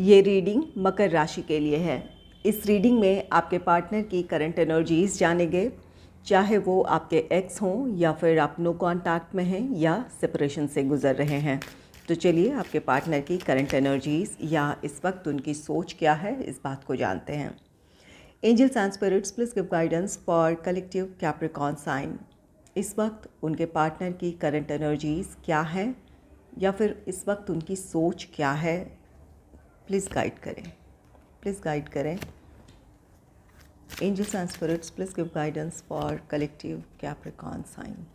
ये रीडिंग मकर राशि के लिए है। इस रीडिंग में आपके पार्टनर की करंट एनर्जीज जानेंगे, चाहे वो आपके एक्स हों या फिर आप नो कांटेक्ट में हैं या सेपरेशन से गुजर रहे हैं। तो चलिए आपके पार्टनर की करंट एनर्जीज या इस वक्त उनकी सोच क्या है, इस बात को जानते हैं। Angels and spirits please give guidance for collective Capricorn sign. इस वक्त उनके पार्टनर की करंट एनर्जीज क्या है या फिर इस वक्त उनकी सोच क्या है, प्लीज़ गाइड करें। Angels and spirits please give guidance for collective Capricorn sign.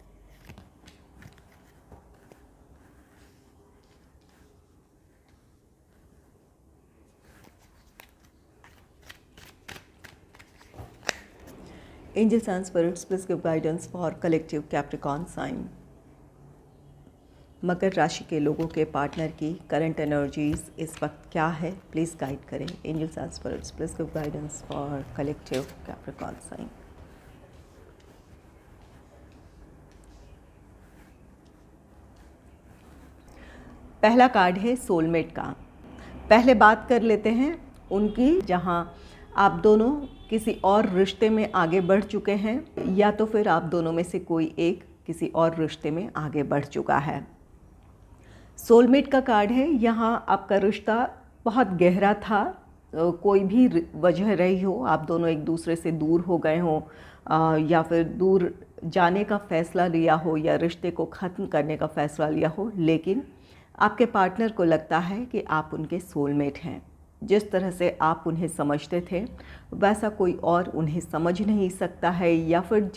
Angels and spirits please give guidance for collective Capricorn sign. मकर राशि के लोगों के पार्टनर की करंट एनर्जीज इस वक्त क्या है, प्लीज़ गाइड करें। Angels and spirits please give guidance for collective Capricorn sign. पहला कार्ड है सोलमेट का। पहले बात कर लेते हैं उनकी, जहां आप दोनों किसी और रिश्ते में आगे बढ़ चुके हैं या तो फिर आप दोनों में से कोई एक किसी और रिश्ते में आगे बढ़ चुका है। सोलमेट का कार्ड है। यहाँ आपका रिश्ता बहुत गहरा था, कोई भी वजह रही हो, आप दोनों एक दूसरे से दूर हो गए हों या फिर दूर जाने का फ़ैसला लिया हो या रिश्ते को ख़त्म करने का फ़ैसला लिया हो, लेकिन आपके पार्टनर को लगता है कि आप उनके सोलमेट हैं। जिस तरह से आप उन्हें समझते थे वैसा कोई और उन्हें समझ नहीं सकता है, या फिर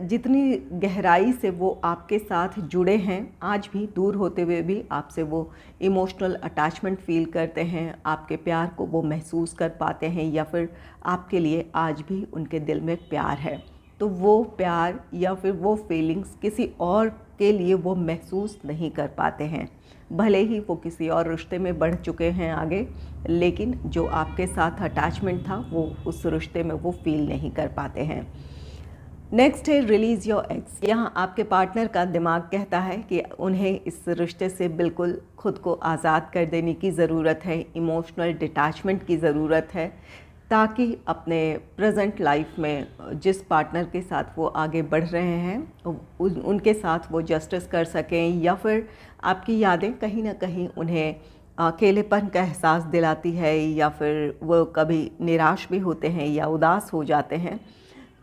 जितनी गहराई से वो आपके साथ जुड़े हैं, आज भी दूर होते हुए भी आपसे वो इमोशनल अटैचमेंट फील करते हैं, आपके प्यार को वो महसूस कर पाते हैं, या फिर आपके लिए आज भी उनके दिल में प्यार है। तो वो प्यार या फिर वो फीलिंग्स किसी और के लिए वो महसूस नहीं कर पाते हैं। भले ही वो किसी और रिश्ते में बढ़ चुके हैं आगे, लेकिन जो आपके साथ अटैचमेंट था वो उस रिश्ते में वो फील नहीं कर पाते हैं। नेक्स्ट है रिलीज़ योर एक्स। यहाँ आपके पार्टनर का दिमाग कहता है कि उन्हें इस रिश्ते से बिल्कुल खुद को आज़ाद कर देने की ज़रूरत है, इमोशनल डिटैचमेंट की ज़रूरत है, ताकि अपने प्रेजेंट लाइफ में जिस पार्टनर के साथ वो आगे बढ़ रहे हैं उनके साथ वो जस्टिस कर सकें, या फिर आपकी यादें कहीं ना कहीं उन्हें अकेलेपन का एहसास दिलाती है, या फिर वो कभी निराश भी होते हैं या उदास हो जाते हैं।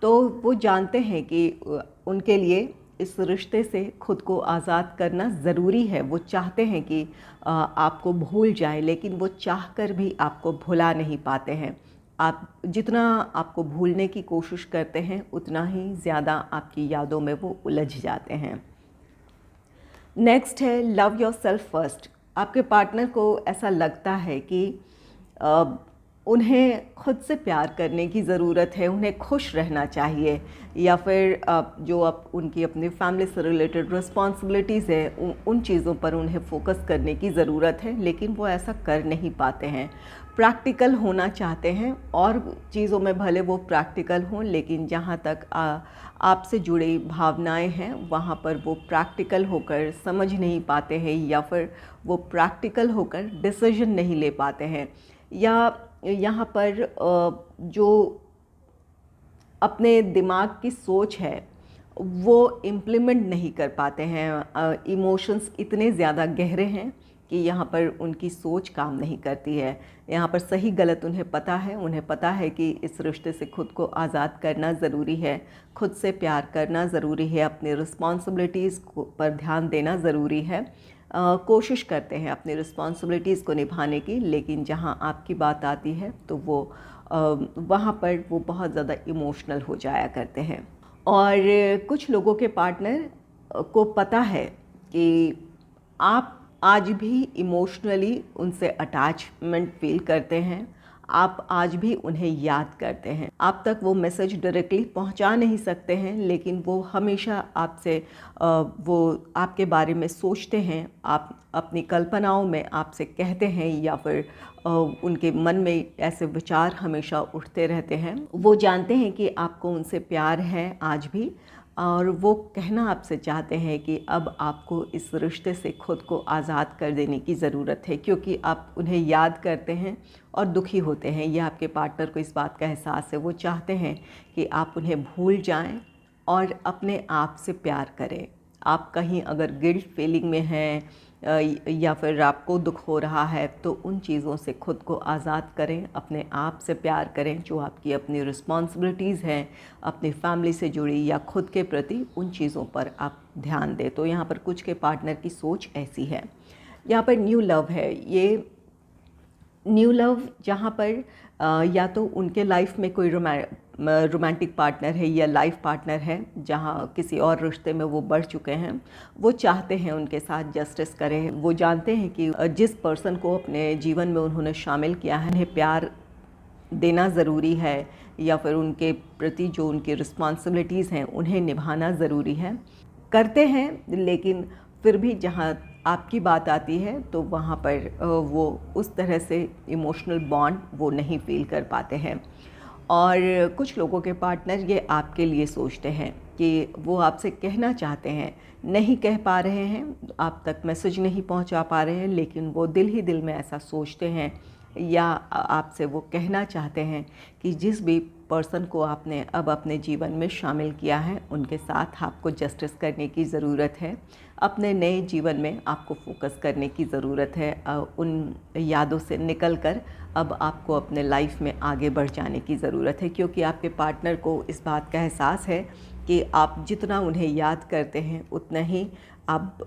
तो वो जानते हैं कि उनके लिए इस रिश्ते से खुद को आज़ाद करना ज़रूरी है। वो चाहते हैं कि आपको भूल जाएं, लेकिन वो चाहकर भी आपको भुला नहीं पाते हैं। आप जितना आपको भूलने की कोशिश करते हैं उतना ही ज़्यादा आपकी यादों में वो उलझ जाते हैं। नेक्स्ट है लव योर सेल्फ फर्स्ट। आपके पार्टनर को ऐसा लगता है कि उन्हें खुद से प्यार करने की ज़रूरत है, उन्हें खुश रहना चाहिए, या फिर जो अब उनकी अपनी फैमिली से रिलेटेड रिस्पॉन्सिबिलिटीज़ है उन चीज़ों पर उन्हें फोकस करने की ज़रूरत है, लेकिन वो ऐसा कर नहीं पाते हैं। प्रैक्टिकल होना चाहते हैं और चीज़ों में भले वो प्रैक्टिकल हों, लेकिन जहाँ तक आपसे जुड़ी भावनाएं हैं वहाँ पर वो प्रैक्टिकल होकर समझ नहीं पाते हैं, या फिर वो प्रैक्टिकल होकर डिसीजन नहीं ले पाते हैं, या यहाँ पर जो अपने दिमाग की सोच है वो इम्प्लीमेंट नहीं कर पाते हैं। इमोशंस इतने ज़्यादा गहरे हैं कि यहाँ पर उनकी सोच काम नहीं करती है। यहाँ पर सही गलत उन्हें पता है, उन्हें पता है कि इस रिश्ते से खुद को आज़ाद करना ज़रूरी है, खुद से प्यार करना ज़रूरी है, अपनी रिस्पॉन्सिबिलिटीज़ पर ध्यान देना ज़रूरी है। कोशिश करते हैं अपनी रिस्पॉन्सिबिलिटीज़ को निभाने की, लेकिन जहाँ आपकी बात आती है तो वो वहाँ पर वो बहुत ज़्यादा इमोशनल हो जाया करते हैं। और कुछ लोगों के पार्टनर को पता है कि आप आज भी इमोशनली उनसे अटैचमेंट फील करते हैं, आप आज भी उन्हें याद करते हैं। आप तक वो मैसेज डायरेक्टली पहुंचा नहीं सकते हैं, लेकिन वो हमेशा आपसे वो आपके बारे में सोचते हैं, आप अपनी कल्पनाओं में आपसे कहते हैं, या फिर उनके मन में ऐसे विचार हमेशा उठते रहते हैं। वो जानते हैं कि आपको उनसे प्यार है आज भी, और वो कहना आपसे चाहते हैं कि अब आपको इस रिश्ते से खुद को आज़ाद कर देने की ज़रूरत है, क्योंकि आप उन्हें याद करते हैं और दुखी होते हैं। यह आपके पार्टनर को इस बात का एहसास है। वो चाहते हैं कि आप उन्हें भूल जाएं और अपने आप से प्यार करें। आप कहीं अगर गिल्ट फीलिंग में हैं या फिर आपको दुख हो रहा है, तो उन चीज़ों से खुद को आज़ाद करें, अपने आप से प्यार करें। जो आपकी अपनी रिस्पॉन्सिबिलिटीज़ हैं अपनी फैमिली से जुड़ी या खुद के प्रति, उन चीज़ों पर आप ध्यान दें। तो यहाँ पर कुछ के पार्टनर की सोच ऐसी है। यहाँ पर न्यू लव है। ये न्यू लव जहाँ पर या तो उनके लाइफ में कोई रोमांटिक पार्टनर है या लाइफ पार्टनर है जहाँ किसी और रिश्ते में वो बढ़ चुके हैं, वो चाहते हैं उनके साथ जस्टिस करें। वो जानते हैं कि जिस पर्सन को अपने जीवन में उन्होंने शामिल किया है, उन्हें प्यार देना ज़रूरी है या फिर उनके प्रति जो उनकी रिस्पॉन्सिबिलिटीज़ हैं उन्हें निभाना ज़रूरी है। करते हैं, लेकिन फिर भी जहाँ आपकी बात आती है तो वहाँ पर वो उस तरह से इमोशनल बॉन्ड वो नहीं फ़ील कर पाते हैं। और कुछ लोगों के पार्टनर ये आपके लिए सोचते हैं कि वो आपसे कहना चाहते हैं, नहीं कह पा रहे हैं, आप तक मैसेज नहीं पहुंचा पा रहे हैं, लेकिन वो दिल ही दिल में ऐसा सोचते हैं या आपसे वो कहना चाहते हैं कि जिस भी पर्सन को आपने अब अपने जीवन में शामिल किया है, उनके साथ आपको जस्टिस करने की ज़रूरत है। अपने नए जीवन में आपको फोकस करने की ज़रूरत है। उन यादों से निकलकर अब आपको अपने लाइफ में आगे बढ़ जाने की ज़रूरत है, क्योंकि आपके पार्टनर को इस बात का एहसास है कि आप जितना उन्हें याद करते हैं उतना ही आप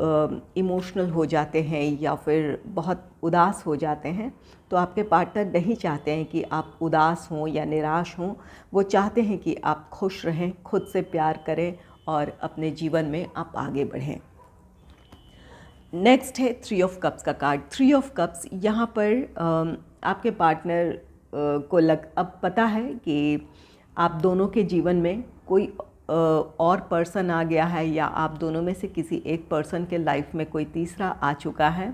इमोशनल हो जाते हैं या फिर बहुत उदास हो जाते हैं। तो आपके पार्टनर नहीं चाहते हैं कि आप उदास हों या निराश हों। वो चाहते हैं कि आप खुश रहें, खुद से प्यार करें और अपने जीवन में आप आगे बढ़ें। नेक्स्ट है 3 ऑफ कप्स का कार्ड। 3 ऑफ कप्स यहाँ पर आपके पार्टनर को अब पता है कि आप दोनों के जीवन में कोई और पर्सन आ गया है या आप दोनों में से किसी एक पर्सन के लाइफ में कोई तीसरा आ चुका है।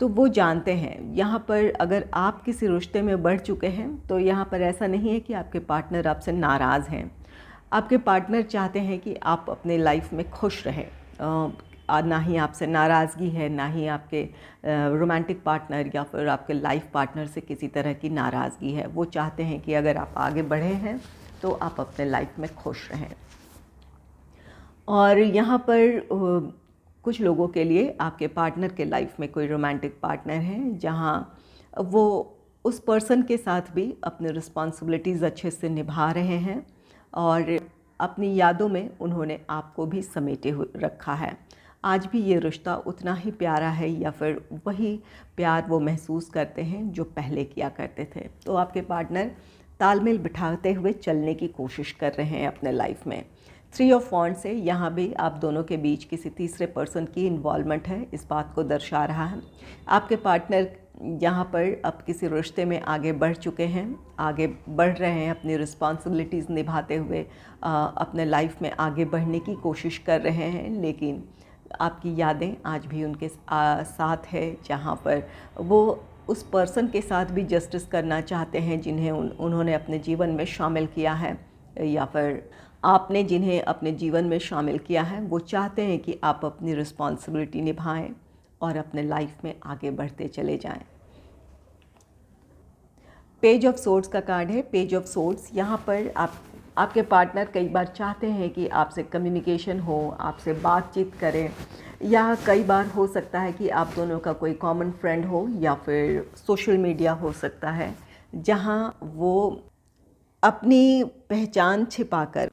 तो वो जानते हैं यहाँ पर अगर आप किसी रिश्ते में बढ़ चुके हैं तो यहाँ पर ऐसा नहीं है कि आपके पार्टनर आपसे नाराज़ हैं। आपके पार्टनर चाहते हैं कि आप अपने लाइफ में खुश रहें। ना ही आपसे नाराज़गी है, ना ही आपके रोमांटिक पार्टनर या फिर आपके लाइफ पार्टनर से किसी तरह की नाराज़गी है। वो चाहते हैं कि अगर आप आगे बढ़े हैं तो आप अपने लाइफ में खुश रहें। और यहाँ पर कुछ लोगों के लिए आपके पार्टनर के लाइफ में कोई रोमांटिक पार्टनर है जहाँ वो उस पर्सन के साथ भी अपनी रिस्पॉन्सिबिलिटीज़ अच्छे से निभा रहे हैं और अपनी यादों में उन्होंने आपको भी समेटे रखा है। आज भी ये रिश्ता उतना ही प्यारा है या फिर वही प्यार वो महसूस करते हैं जो पहले किया करते थे। तो आपके पार्टनर तालमेल बिठाते हुए चलने की कोशिश कर रहे हैं अपने लाइफ में। 3 ऑफ वॉन्ड्स से यहाँ भी आप दोनों के बीच किसी तीसरे पर्सन की इन्वॉल्वमेंट है, इस बात को दर्शा रहा है। आपके पार्टनर यहाँ पर अब किसी रिश्ते में आगे बढ़ चुके हैं, आगे बढ़ रहे हैं, अपनी रिस्पॉन्सिबिलिटीज़ निभाते हुए अपने लाइफ में आगे बढ़ने की कोशिश कर रहे हैं। लेकिन आपकी यादें आज भी उनके साथ है, जहाँ पर वो उस पर्सन के साथ भी जस्टिस करना चाहते हैं जिन्हें उन्होंने अपने जीवन में शामिल किया है या फिर आपने जिन्हें अपने जीवन में शामिल किया है। वो चाहते हैं कि आप अपनी रिस्पॉन्सिबिलिटी निभाएं और अपने लाइफ में आगे बढ़ते चले जाएं। पेज ऑफ सोर्ड्स का कार्ड है। पेज ऑफ सोर्ड्स यहाँ पर आपके पार्टनर कई बार चाहते हैं कि आपसे कम्युनिकेशन हो, आपसे बातचीत करें, या कई बार हो सकता है कि आप दोनों का कोई कॉमन फ्रेंड हो या फिर सोशल मीडिया हो सकता है जहाँ वो अपनी पहचान छिपाकर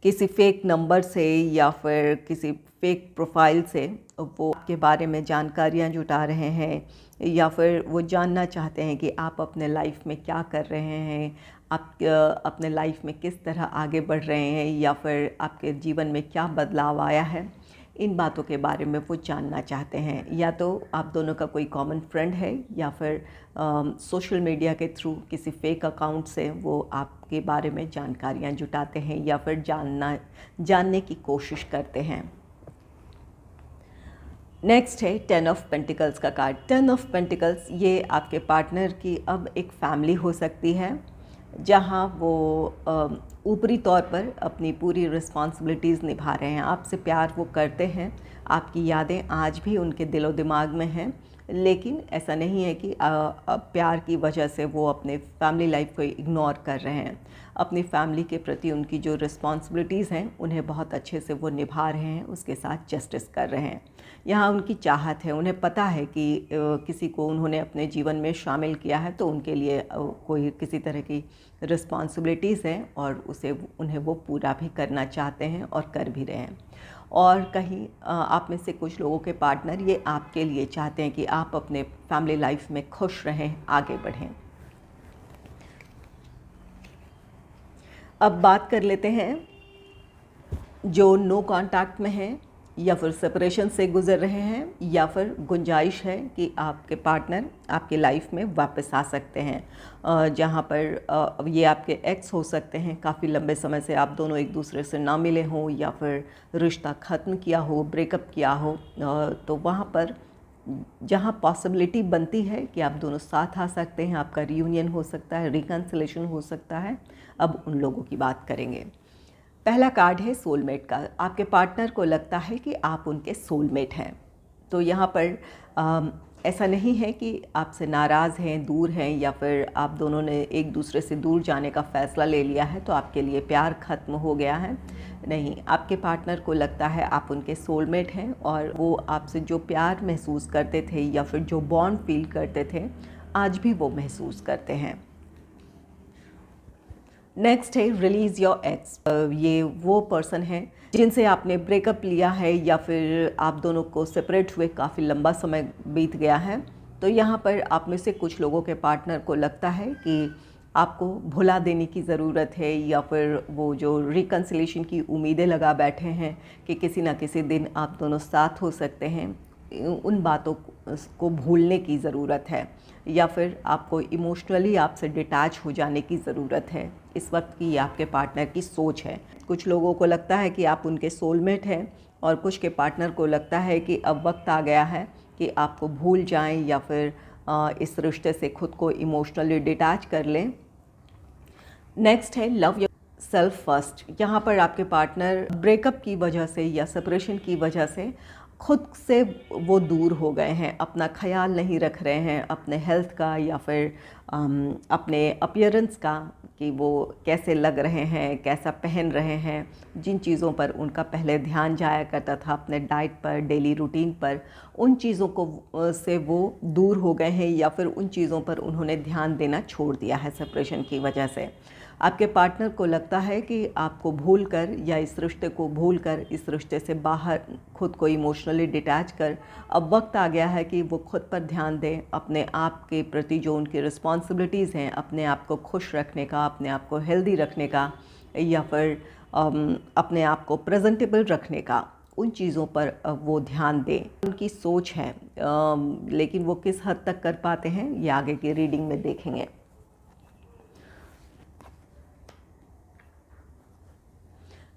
किसी फेक नंबर से या फिर किसी फेक प्रोफाइल से वो आपके बारे में जानकारियाँ जुटा रहे हैं या फिर वो जानना चाहते हैं कि आप अपने लाइफ में क्या कर रहे हैं, आप अपने लाइफ में किस तरह आगे बढ़ रहे हैं या फिर आपके जीवन में क्या बदलाव आया है। इन बातों के बारे में वो जानना चाहते हैं। या तो आप दोनों का कोई कॉमन फ्रेंड है या फिर सोशल मीडिया के थ्रू किसी फेक अकाउंट से वो आपके बारे में जानकारियाँ जुटाते हैं या फिर जानने की कोशिश करते हैं। नेक्स्ट है 10 ऑफ पेंटिकल्स का कार्ड। 10 ऑफ पेंटिकल्स ये आपके पार्टनर की अब एक फैमिली हो सकती है जहाँ वो ऊपरी तौर पर अपनी पूरी रिस्पॉन्सिबिलिटीज़ निभा रहे हैं। आपसे प्यार वो करते हैं, आपकी यादें आज भी उनके दिलो दिमाग में हैं, लेकिन ऐसा नहीं है कि प्यार की वजह से वो अपने फैमिली लाइफ को इग्नोर कर रहे हैं। अपनी फैमिली के प्रति उनकी जो रिस्पॉन्सिबिलिटीज़ हैं उन्हें बहुत अच्छे से वो निभा रहे हैं, उसके साथ जस्टिस कर रहे हैं। यहाँ उनकी चाहत है, उन्हें पता है कि किसी को उन्होंने अपने जीवन में शामिल किया है तो उनके लिए कोई किसी तरह की रिस्पॉन्सिबिलिटीज़ हैं और उन्हें वो पूरा भी करना चाहते हैं और कर भी रहे हैं। और कहीं आप में से कुछ लोगों के पार्टनर ये आपके लिए चाहते हैं कि आप अपने फैमिली लाइफ में खुश रहें, आगे बढ़ें। अब बात कर लेते हैं जो नो कांटेक्ट में हैं या फिर सेपरेशन से गुज़र रहे हैं या फिर गुंजाइश है कि आपके पार्टनर आपकी लाइफ में वापस आ सकते हैं। जहाँ पर ये आपके एक्स हो सकते हैं, काफ़ी लंबे समय से आप दोनों एक दूसरे से ना मिले हों या फिर रिश्ता ख़त्म किया हो, ब्रेकअप किया हो, तो वहाँ पर जहाँ पॉसिबिलिटी बनती है कि आप दोनों साथ आ सकते हैं, आपका रियूनियन हो सकता है, रिकन्सिलेशन हो सकता है, अब उन लोगों की बात करेंगे। पहला कार्ड है सोलमेट का। आपके पार्टनर को लगता है कि आप उनके सोलमेट हैं। तो यहाँ पर ऐसा नहीं है कि आपसे नाराज़ हैं, दूर हैं या फिर आप दोनों ने एक दूसरे से दूर जाने का फ़ैसला ले लिया है तो आपके लिए प्यार ख़त्म हो गया है। नहीं, आपके पार्टनर को लगता है आप उनके सोलमेट हैं और वो आपसे जो प्यार महसूस करते थे या फिर जो बॉन्ड फ़ील करते थे, आज भी वो महसूस करते हैं। नेक्स्ट है रिलीज़ योर एक्स। ये वो पर्सन है जिनसे आपने ब्रेकअप लिया है या फिर आप दोनों को सेपरेट हुए काफ़ी लंबा समय बीत गया है। तो यहाँ पर आप में से कुछ लोगों के पार्टनर को लगता है कि आपको भुला देने की ज़रूरत है या फिर वो जो रिकन्सिलेशन की उम्मीदें लगा बैठे हैं कि किसी ना किसी दिन आप दोनों साथ हो सकते हैं, उन बातों को भूलने की ज़रूरत है या फिर आपको इमोशनली आपसे डिटैच हो जाने की ज़रूरत है। इस वक्त की आपके पार्टनर की सोच है। कुछ लोगों को लगता है कि आप उनके सोलमेट हैं और कुछ के पार्टनर को लगता है कि अब वक्त आ गया है कि आपको भूल जाएं या फिर इस रिश्ते से खुद को इमोशनली डिटैच कर लें। नेक्स्ट है लव योर सेल्फ फर्स्ट। यहाँ पर आपके पार्टनर ब्रेकअप की वजह से या सेपरेशन की वजह से खुद से वो दूर हो गए हैं, अपना ख्याल नहीं रख रहे हैं, अपने हेल्थ का या फिर अपने अपीयरेंस का, कि वो कैसे लग रहे हैं, कैसा पहन रहे हैं, जिन चीज़ों पर उनका पहले ध्यान जाया करता था, अपने डाइट पर, डेली रूटीन पर, उन चीज़ों को से वो दूर हो गए हैं या फिर उन चीज़ों पर उन्होंने ध्यान देना छोड़ दिया है सेपरेशन की वजह से। आपके पार्टनर को लगता है कि आपको भूलकर या इस रिश्ते को भूलकर, इस रिश्ते से बाहर खुद को इमोशनली डिटैच कर अब वक्त आ गया है कि वो खुद पर ध्यान दें, अपने आप के प्रति जो उनकी रिस्पॉन्सिबिलिटीज़ हैं, अपने आप को खुश रखने का, अपने आप को हेल्दी रखने का या फिर अपने आप को प्रेजेंटेबल रखने का, उन चीज़ों पर वो ध्यान दें। उनकी सोच है, लेकिन वो किस हद तक कर पाते हैं ये आगे की रीडिंग में देखेंगे।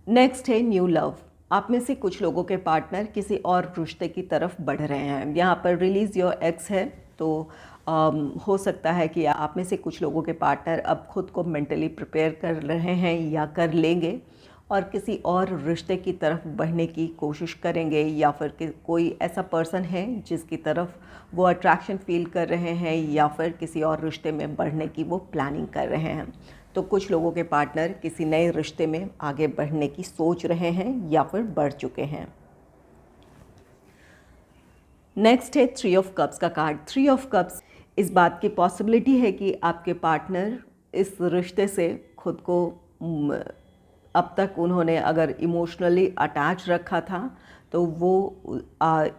नेक्स्ट है न्यू लव। आप में से कुछ लोगों के पार्टनर किसी और रिश्ते की तरफ बढ़ रहे हैं। यहाँ पर रिलीज़ योर एक्स है, तो हो सकता है कि आप में से कुछ लोगों के पार्टनर अब खुद को मेंटली प्रिपेयर कर रहे हैं या कर लेंगे और किसी और रिश्ते की तरफ बढ़ने की कोशिश करेंगे या फिर कोई ऐसा पर्सन है जिसकी तरफ वो अट्रैक्शन फील कर रहे हैं या फिर किसी और रिश्ते में बढ़ने की वो प्लानिंग कर रहे हैं। तो कुछ लोगों के पार्टनर किसी नए रिश्ते में आगे बढ़ने की सोच रहे हैं या फिर बढ़ चुके हैं। नेक्स्ट है थ्री ऑफ कप्स का कार्ड। थ्री ऑफ कप्स इस बात की पॉसिबिलिटी है कि आपके पार्टनर इस रिश्ते से खुद को अब तक उन्होंने अगर इमोशनली अटैच रखा था तो वो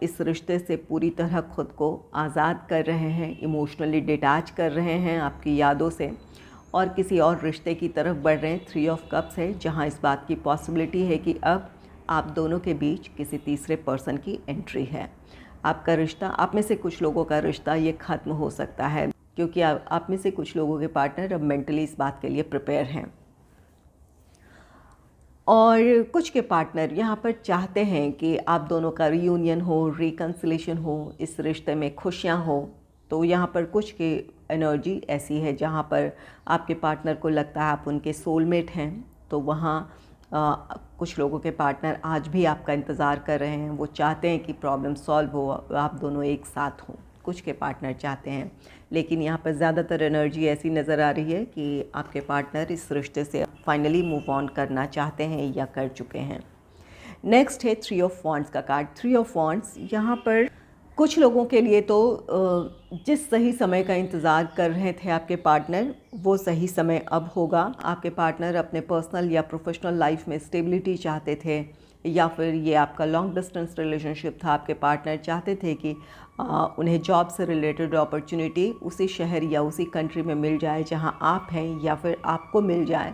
इस रिश्ते से पूरी तरह खुद को आज़ाद कर रहे हैं, इमोशनली डिटैच कर रहे हैं आपकी यादों से और किसी और रिश्ते की तरफ बढ़ रहे हैं। थ्री ऑफ कप्स है जहां इस बात की पॉसिबिलिटी है कि अब आप दोनों के बीच किसी तीसरे पर्सन की एंट्री है। आपका रिश्ता, आप में से कुछ लोगों का रिश्ता ये ख़त्म हो सकता है क्योंकि आप में से कुछ लोगों के पार्टनर अब मेंटली इस बात के लिए प्रिपेयर हैं और कुछ के पार्टनर यहाँ पर चाहते हैं कि आप दोनों का रियूनियन हो, रिकन्सिलेशन हो, इस रिश्ते में खुशियाँ हो, तो यहाँ पर कुछ की एनर्जी ऐसी है जहाँ पर आपके पार्टनर को लगता है आप उनके सोलमेट हैं। तो वहाँ कुछ लोगों के पार्टनर आज भी आपका इंतज़ार कर रहे हैं, वो चाहते हैं कि प्रॉब्लम सॉल्व हो, आप दोनों एक साथ हों। कुछ के पार्टनर चाहते हैं, लेकिन यहाँ पर ज़्यादातर एनर्जी ऐसी नज़र आ रही है कि आपके पार्टनर इस रिश्ते से फाइनली मूव ऑन करना चाहते हैं या कर चुके हैं। नेक्स्ट है 3 ऑफ वॉन्ड्स का कार्ड। 3 ऑफ वॉन्ड्स यहाँ पर कुछ लोगों के लिए तो जिस सही समय का इंतज़ार कर रहे थे आपके पार्टनर, वो सही समय अब होगा। आपके पार्टनर अपने पर्सनल या प्रोफेशनल लाइफ में स्टेबिलिटी चाहते थे, या फिर ये आपका लॉन्ग डिस्टेंस रिलेशनशिप था। आपके पार्टनर चाहते थे कि उन्हें जॉब से रिलेटेड अपॉर्चुनिटी उसी शहर या उसी कंट्री में मिल जाए जहां आप हैं, या फिर आपको मिल जाए।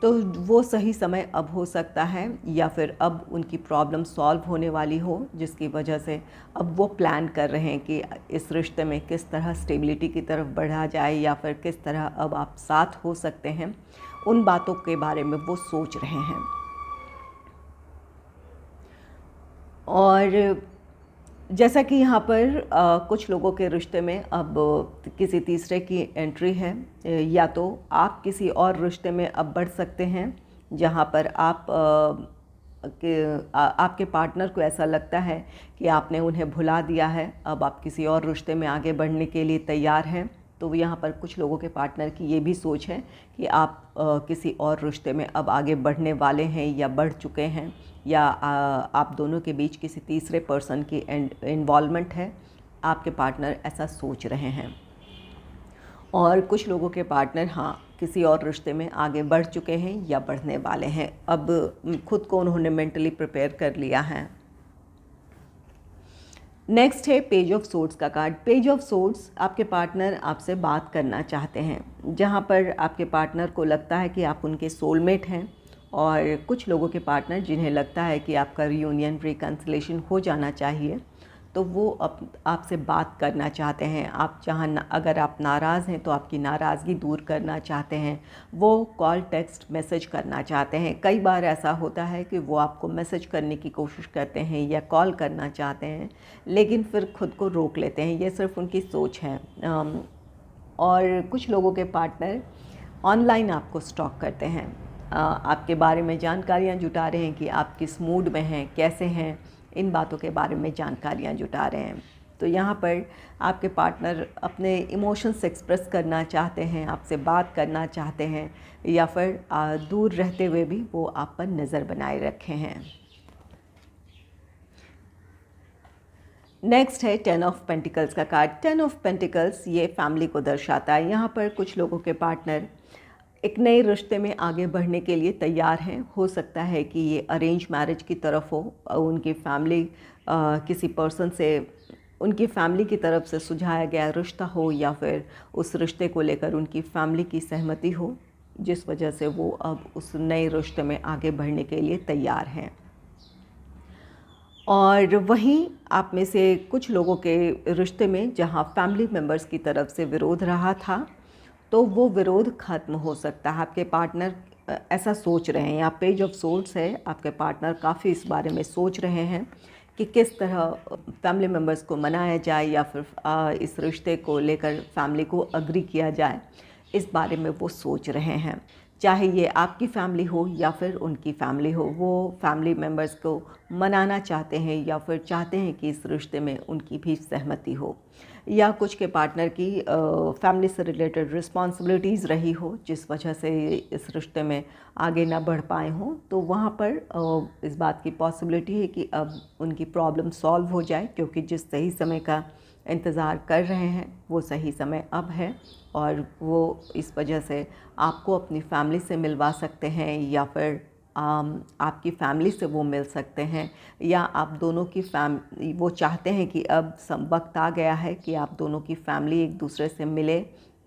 तो वो सही समय अब हो सकता है, या फिर अब उनकी प्रॉब्लम सॉल्व होने वाली हो, जिसकी वजह से अब वो प्लान कर रहे हैं कि इस रिश्ते में किस तरह स्टेबिलिटी की तरफ बढ़ा जाए, या फिर किस तरह अब आप साथ हो सकते हैं। उन बातों के बारे में वो सोच रहे हैं। और जैसा कि यहाँ पर कुछ लोगों के रिश्ते में अब किसी तीसरे की एंट्री है, या तो आप किसी और रिश्ते में अब बढ़ सकते हैं जहाँ पर आपके पार्टनर को ऐसा लगता है कि आपने उन्हें भुला दिया है, अब आप किसी और रिश्ते में आगे बढ़ने के लिए तैयार हैं। तो यहाँ पर कुछ लोगों के पार्टनर की ये भी सोच है कि आप किसी और रिश्ते में अब आगे बढ़ने वाले हैं या बढ़ चुके हैं, या आप दोनों के बीच किसी तीसरे पर्सन की इन्वॉल्वमेंट है। आपके पार्टनर ऐसा सोच रहे हैं। और कुछ लोगों के पार्टनर किसी और रिश्ते में आगे बढ़ चुके हैं या बढ़ने वाले हैं। अब खुद को उन्होंने मेंटली प्रिपेयर कर लिया है। नेक्स्ट है पेज ऑफ सोर्ड्स का कार्ड। पेज ऑफ सोर्ड्स, आपके पार्टनर आपसे बात करना चाहते हैं, जहां पर आपके पार्टनर को लगता है कि आप उनके सोलमेट हैं। और कुछ लोगों के पार्टनर जिन्हें लगता है कि आपका रियूनियन रिकन्सिलेशन हो जाना चाहिए, तो वो आपसे बात करना चाहते हैं। आप अगर आप नाराज़ हैं तो आपकी नाराज़गी दूर करना चाहते हैं। वो कॉल, टेक्स्ट, मैसेज करना चाहते हैं। कई बार ऐसा होता है कि वो आपको मैसेज करने की कोशिश करते हैं या कॉल करना चाहते हैं, लेकिन फिर खुद को रोक लेते हैं। ये सिर्फ उनकी सोच है। और कुछ लोगों के पार्टनर ऑनलाइन आपको स्टॉक करते हैं, आपके बारे में जानकारियाँ जुटा रहे हैं कि आप किस मूड में हैं, कैसे हैं, इन बातों के बारे में जानकारियाँ जुटा रहे हैं। तो यहाँ पर आपके पार्टनर अपने इमोशंस एक्सप्रेस करना चाहते हैं, आपसे बात करना चाहते हैं, या फिर दूर रहते हुए भी वो आप पर नज़र बनाए रखे हैं। नेक्स्ट है 10 ऑफ पेंटिकल्स का कार्ड। 10 ऑफ पेंटिकल्स ये फैमिली को दर्शाता है। यहाँ पर कुछ लोगों के पार्टनर एक नए रिश्ते में आगे बढ़ने के लिए तैयार हैं। हो सकता है कि ये अरेंज मैरिज की तरफ हो, उनकी फैमिली किसी पर्सन से, उनकी फैमिली की तरफ से सुझाया गया रिश्ता हो, या फिर उस रिश्ते को लेकर उनकी फैमिली की सहमति हो, जिस वजह से वो अब उस नए रिश्ते में आगे बढ़ने के लिए तैयार हैं। और वहीं आप में से कुछ लोगों के रिश्ते में जहां फैमिली मेम्बर्स की तरफ से विरोध रहा था, तो वो विरोध खत्म हो सकता है। आपके पार्टनर ऐसा सोच रहे हैं। यहाँ पेज ऑफ सोर्ड्स है, आपके पार्टनर काफ़ी इस बारे में सोच रहे हैं कि किस तरह फैमिली मेम्बर्स को मनाया जाए, या फिर इस रिश्ते को लेकर फैमिली को अग्री किया जाए। इस बारे में वो सोच रहे हैं। चाहे ये आपकी फैमिली हो या फिर उनकी फैमिली हो, वो फैमिली मेम्बर्स को मनाना चाहते हैं, या फिर चाहते हैं कि इस रिश्ते में उनकी भी सहमति हो। या कुछ के पार्टनर की फैमिली से रिलेटेड रिस्पॉन्सिबिलिटीज़ रही हो, जिस वजह से इस रिश्ते में आगे ना बढ़ पाए हों। तो वहाँ पर इस बात की पॉसिबिलिटी है कि अब उनकी प्रॉब्लम सॉल्व हो जाए, क्योंकि जिस सही समय का इंतज़ार कर रहे हैं वो सही समय अब है। और वो इस वजह से आपको अपनी फैमिली से मिलवा सकते हैं, या फिर आपकी फैमिली से वो मिल सकते हैं, या आप दोनों की वो चाहते हैं कि अब वक्त आ गया है कि आप दोनों की फैमिली एक दूसरे से मिले,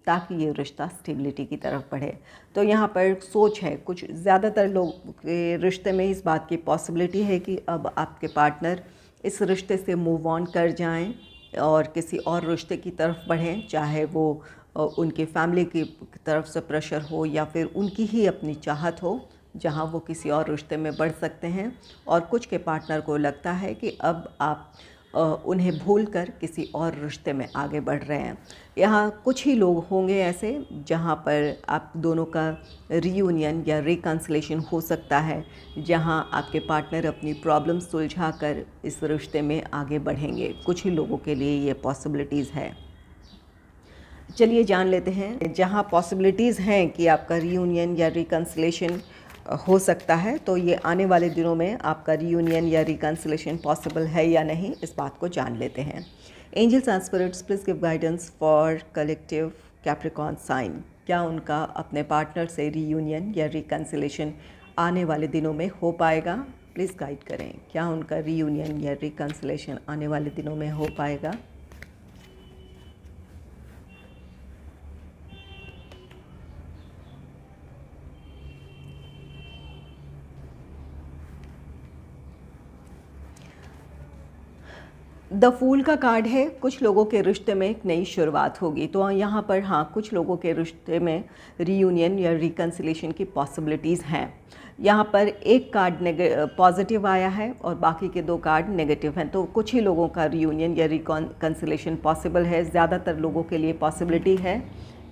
ताकि ये रिश्ता स्टेबिलिटी की तरफ बढ़े। तो यहाँ पर सोच है, कुछ ज़्यादातर लोग के रिश्ते में इस बात की पॉसिबिलिटी है कि अब आपके पार्टनर इस रिश्ते से मूव ऑन कर जाएं और किसी और रिश्ते की तरफ बढ़ें, चाहे वो उनकी फैमिली की तरफ से प्रेशर हो, या फिर उनकी ही अपनी चाहत हो, जहां वो किसी और रिश्ते में बढ़ सकते हैं। और कुछ के पार्टनर को लगता है कि अब आप उन्हें भूलकर किसी और रिश्ते में आगे बढ़ रहे हैं। यहाँ कुछ ही लोग होंगे ऐसे जहाँ पर आप दोनों का रीयूनियन या रिकन्सिलेशन हो सकता है, जहाँ आपके पार्टनर अपनी प्रॉब्लम सुलझा कर इस रिश्ते में आगे बढ़ेंगे। कुछ ही लोगों के लिए ये पॉसिबिलिटीज़ है। चलिए जान लेते हैं जहाँ पॉसिबिलिटीज़ हैं कि आपका रीयूनियन या रिकन्सिलेशन हो सकता है, तो ये आने वाले दिनों में आपका रीयूनियन या रिकन्सिलेशन पॉसिबल है या नहीं, इस बात को जान लेते हैं। Angels and spirits please give guidance for collective Capricorn sign. क्या उनका अपने पार्टनर से रीयूनियन या रिकन्सिलेशन आने वाले दिनों में हो पाएगा? प्लीज़ गाइड करें, क्या उनका रीयूनियन या रिकन्सिलेशन आने वाले दिनों में हो पाएगा? द फूल का कार्ड है, कुछ लोगों के रिश्ते में एक नई शुरुआत होगी। तो यहाँ पर हाँ, कुछ लोगों के रिश्ते में रीयूनियन या रिकन्सिलेशन की पॉसिबिलिटीज़ हैं। यहाँ पर एक कार्ड पॉजिटिव आया है और बाकी के 2 कार्ड नेगेटिव हैं। तो कुछ ही लोगों का रीयूनियन या रिकन्सिलेशन पॉसिबल है। ज़्यादातर लोगों के लिए पॉसिबिलिटी है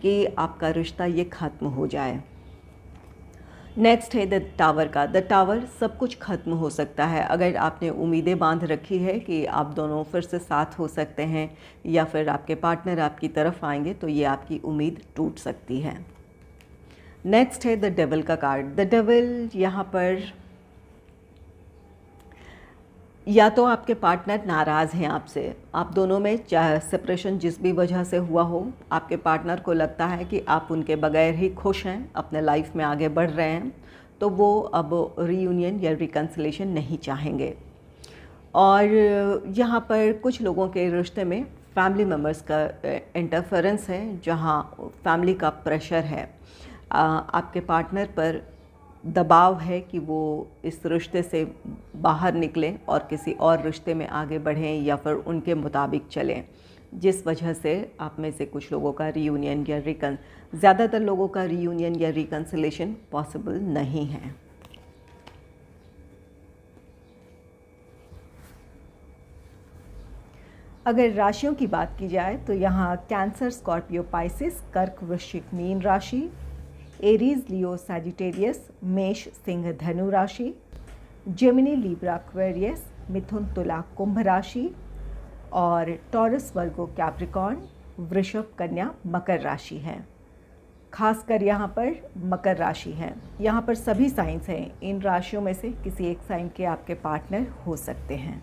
कि आपका रिश्ता ये ख़त्म हो जाए। नेक्स्ट है द टावर का। द टावर, सब कुछ ख़त्म हो सकता है। अगर आपने उम्मीदें बांध रखी है कि आप दोनों फिर से साथ हो सकते हैं या फिर आपके पार्टनर आपकी तरफ आएंगे, तो ये आपकी उम्मीद टूट सकती है। नेक्स्ट है द डेविल का कार्ड। द डेविल, यहाँ पर या तो आपके पार्टनर नाराज़ हैं आपसे, आप दोनों में चाहे सेपरेशन जिस भी वजह से हुआ हो, आपके पार्टनर को लगता है कि आप उनके बगैर ही खुश हैं, अपने लाइफ में आगे बढ़ रहे हैं, तो वो अब रीयूनियन या रिकन्सिलेशन नहीं चाहेंगे। और यहाँ पर कुछ लोगों के रिश्ते में फैमिली मेम्बर्स का इंटरफेरेंस है, जहाँ फैमिली का प्रेशर है, आपके पार्टनर पर दबाव है कि वो इस रिश्ते से बाहर निकलें और किसी और रिश्ते में आगे बढ़ें या फिर उनके मुताबिक चलें, जिस वजह से आप में से कुछ लोगों का रीयूनियन या ज़्यादातर लोगों का रीयूनियन या रिकन्सिलेशन पॉसिबल नहीं है। अगर राशियों की बात की जाए तो यहाँ कैंसर, स्कॉर्पियो, पाइसिस, कर्क, वृश्चिक, मीन राशि, एरीज, लियो, सैजिटेरियस, मेष, सिंह, धनु राशि, जेमिनी, लिब्रा, एक्वेरियस, मिथुन, तुला, कुंभ राशि और टॉरस, वर्गो, कैप्रिकॉर्न, वृषभ, कन्या, मकर राशि हैं। खासकर यहाँ पर मकर राशि है। यहाँ पर सभी साइंस हैं। इन राशियों में से किसी एक साइन के आपके पार्टनर हो सकते हैं।